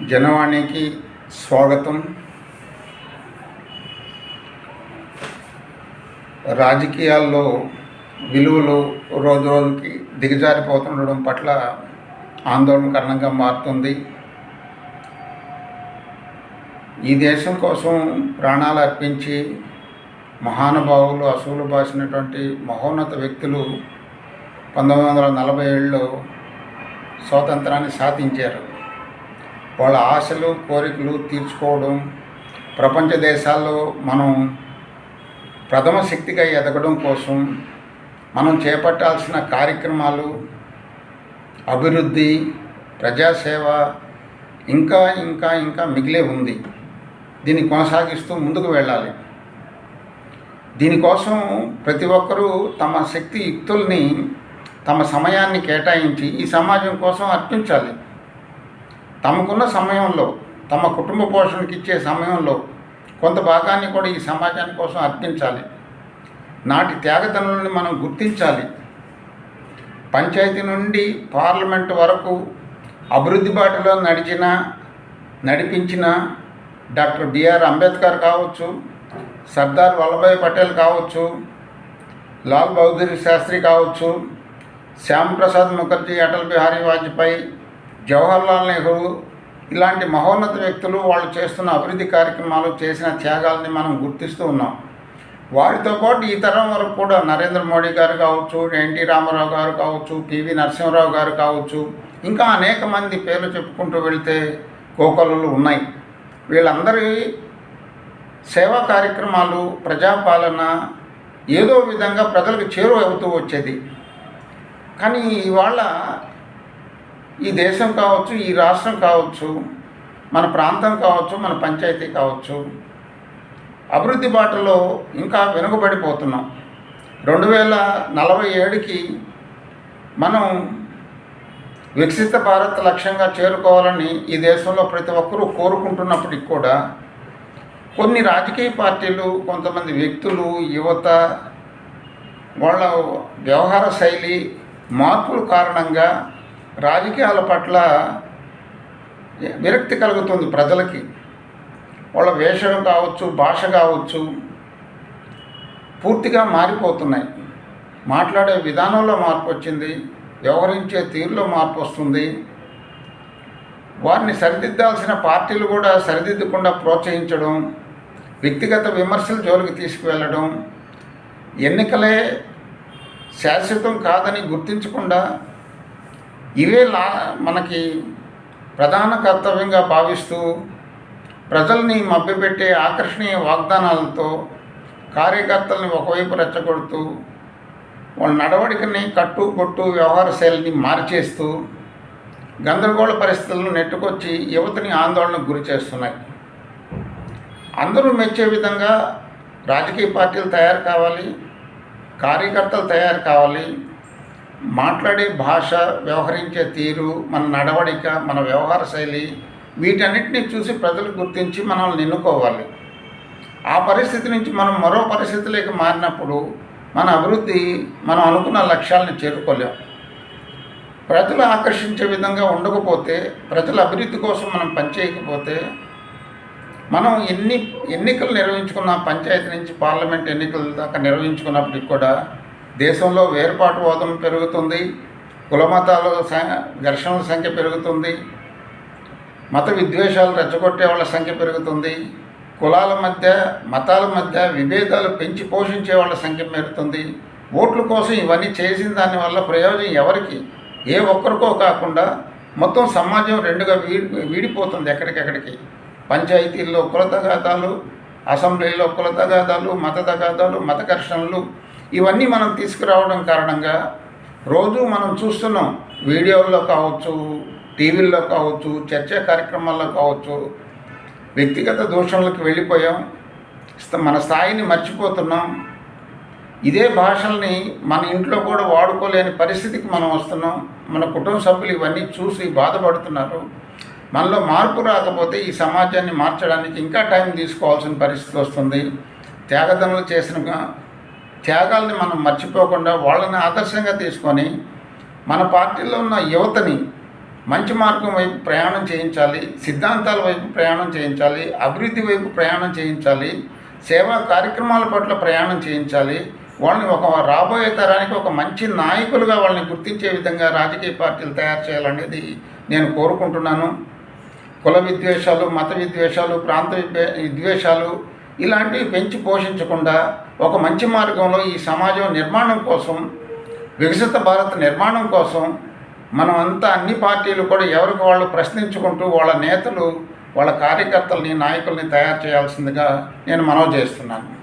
జనవాణికి స్వాగతం. రాజకీయాల్లో విలువలు రోజు రోజుకి దిగజారిపోతుండడం పట్ల ఆందోళనకరంగా మారుతుంది. ఈ దేశం కోసం ప్రాణాలు అర్పించి మహానుభావులు అసూలు బాసినటువంటి మహోన్నత వ్యక్తులు 1947లో స్వాతంత్రాన్ని సాధించారు. వాళ్ళ ఆశలు కోరికలు తీర్చుకోవడం, ప్రపంచ దేశాల్లో మనం ప్రథమ శక్తిగా ఎదగడం కోసం మనం చేపట్టాల్సిన కార్యక్రమాలు, అభివృద్ధి, ప్రజాసేవ ఇంకా ఇంకా ఇంకా మిగిలే ఉంది. దీన్ని కొనసాగిస్తూ ముందుకు వెళ్ళాలి. దీనికోసం ప్రతి ఒక్కరూ తమ శక్తి యుక్తుల్ని, తమ సమయాన్ని కేటాయించి ఈ సమాజం కోసం అర్పించాలి. తమకున్న సమయంలో, తమ కుటుంబ పోషణకి ఇచ్చే సమయంలో కొంత భాగాన్ని కూడా ఈ సమాజాని కోసం అర్పించాలి. నాటి త్యాగతనులను మనం గుర్తించాలి. పంచాయతీ నుండి పార్లమెంటు వరకు అభివృద్ధి బాటలో నడిపించిన డాక్టర్ బిఆర్ అంబేద్కర్ కావచ్చు, సర్దార్ వల్లభాయ్ పటేల్ కావచ్చు, లాల్ బహదూర్ శాస్త్రి కావచ్చు, శ్యామ్ ప్రసాద్ ముఖర్జీ, అటల్ బిహారీ వాజ్పేయి, జవహర్లాల్ నెహ్రూ ఇలాంటి మహోన్నత వ్యక్తులు వాళ్ళు చేస్తున్న అభివృద్ధి కార్యక్రమాలు, చేసిన త్యాగాలని మనం గుర్తిస్తూ ఉన్నాం. వారితో పాటు ఈ తరం వరకు కూడా నరేంద్ర మోడీ గారు కావచ్చు, ఎన్టీ రామారావు గారు కావచ్చు, పివి నరసింహరావు గారు కావచ్చు, ఇంకా అనేక మంది పేర్లు చెప్పుకుంటూ వెళితే కోకొల్లలు ఉన్నాయి. వీళ్ళందరి సేవా కార్యక్రమాలు, ప్రజాపాలన ఏదో విధంగా ప్రజలకు చేరువ అవుతూ వచ్చేది. కానీ ఇవాళ ఈ దేశం కావచ్చు, ఈ రాష్ట్రం కావచ్చు, మన ప్రాంతం కావచ్చు, మన పంచాయతీ కావచ్చు, అభివృద్ధి బాటలో ఇంకా వెనుకబడిపోతున్నాం. 2047కి మనం వికసిత భారత్ లక్ష్యంగా చేరుకోవాలని ఈ దేశంలో ప్రతి ఒక్కరూ కోరుకుంటున్నప్పటికి కూడా కొన్ని రాజకీయ పార్టీలు, కొంతమంది వ్యక్తులు, యువత వాళ్ళ వ్యవహార శైలి మార్పుల కారణంగా రాజకీయాల పట్ల విరక్తి కలుగుతుంది ప్రజలకి. వాళ్ళ వేషం కావచ్చు, భాష కావచ్చు, పూర్తిగా మారిపోతున్నాయి. మాట్లాడే విధానంలో మార్పు వచ్చింది, వ్యవహరించే తీరులో మార్పు వస్తుంది. వారిని సరిదిద్దాల్సిన పార్టీలు కూడా సరిదిద్దకుండా ప్రోత్సహించడం, వ్యక్తిగత విమర్శల జోలికి తీసుకువెళ్ళడం, ఎన్నికలే శాశ్వతం కాదని గుర్తించకుండా ఇవే మనకి ప్రధాన కర్తవ్యంగా భావిస్తూ ప్రజల్ని మభ్యపెట్టే ఆకర్షణీయ వాగ్దానాలతో కార్యకర్తల్ని ఒకవైపు రెచ్చగొడుతూ వాళ్ళ నడవడికని, కట్టుబొట్టు వ్యవహార శైలిని మార్చేస్తూ గందరగోళ పరిస్థితులను నెట్టుకొచ్చి యువతని ఆందోళనకు గురి చేస్తున్నాయి. అందరూ మెచ్చే విధంగా రాజకీయ పార్టీలు తయారు కావాలి, కార్యకర్తలు తయారు కావాలి. మాట్లాడే భాష, వ్యవహరించే తీరు, మన నడవడిక, మన వ్యవహార శైలి వీటన్నిటిని చూసి ప్రజలు గుర్తించి మనల్ని ఎన్నుకోవాలి. ఆ పరిస్థితి నుంచి మనం మరో పరిస్థితిలోకి మారినప్పుడు మన అభివృద్ధి, మనం అనుకున్న లక్ష్యాలను చేరుకోలేం. ప్రజలు ఆకర్షించే విధంగా ఉండకపోతే, ప్రజల అభివృద్ధి కోసం మనం పనిచేయకపోతే, మనం ఎన్నికలు నిర్వహించుకున్న పంచాయతీ నుంచి పార్లమెంట్ ఎన్నికల దాకా నిర్వహించుకున్నప్పటికి కూడా దేశంలో వేర్పాటువాదం పెరుగుతుంది, కులమతాల ఘర్షణల సంఖ్య పెరుగుతుంది, మత విద్వేషాలు రెచ్చగొట్టే వాళ్ళ సంఖ్య పెరుగుతుంది, కులాల మధ్య, మతాల మధ్య విభేదాలు పెంచి పోషించే వాళ్ళ సంఖ్య పెరుగుతుంది. ఓట్ల కోసం ఇవన్నీ చేసిన దానివల్ల ప్రయోజనం ఎవరికి? ఏ ఒక్కరికో కాకుండా మొత్తం సమాజం రెండుగా వీడిపోతుంది ఎక్కడికెక్కడికి. పంచాయతీల్లో కుల తగాదాలు, అసెంబ్లీలో కుల తగాదాలు, మత తగాదాలు, మత ఘర్షణలు ఇవన్నీ మనం తీసుకురావడం కారణంగా రోజు మనం చూస్తున్నాం. వీడియోల్లో కావచ్చు, టీవీల్లో కావచ్చు, చర్చా కార్యక్రమాల్లో కావచ్చు, వ్యక్తిగత దూషణలకు వెళ్ళిపోయాం. మన స్థాయిని మర్చిపోతున్నాం. ఇదే భాషల్ని మన ఇంట్లో కూడా వాడుకోలేని పరిస్థితికి మనం వస్తున్నాం. మన కుటుంబ సభ్యులు ఇవన్నీ చూసి బాధపడుతున్నారు. మనలో మార్పు రాకపోతే ఈ సమాజాన్ని మార్చడానికి ఇంకా టైం తీసుకోవాల్సిన పరిస్థితి వస్తుంది. త్యాగదనులు చేసిన త్యాగాల్ని మనం మర్చిపోకుండా వాళ్ళని ఆదర్శంగా తీసుకొని మన పార్టీలో ఉన్న యువతని మంచి మార్గం వైపు ప్రయాణం చేయించాలి, సిద్ధాంతాల వైపు ప్రయాణం చేయించాలి, అభివృద్ధి వైపు ప్రయాణం చేయించాలి, సేవా కార్యక్రమాల పట్ల ప్రయాణం చేయించాలి. వాళ్ళని రాబోయే తరానికి ఒక మంచి నాయకులుగా వాళ్ళని గుర్తించే విధంగా రాజకీయ పార్టీలు తయారు చేయాలనేది నేను కోరుకుంటున్నాను. కుల విద్వేషాలు, మత విద్వేషాలు, ప్రాంత విద్వేషాలు ఇలాంటివి పెంచి పోషించకుండా ఒక మంచి మార్గంలో ఈ సమాజం నిర్మాణం కోసం, వికసిత భారత్ నిర్మాణం కోసం మనం అంతా అన్ని పార్టీలు కూడా ఎవరికి వాళ్ళు ప్రశ్నించుకుంటూ వాళ్ళ నేతలు, వాళ్ళ కార్యకర్తల్ని, నాయకుల్ని తయారు చేయాల్సిందిగా నేను మనవి చేస్తున్నాను.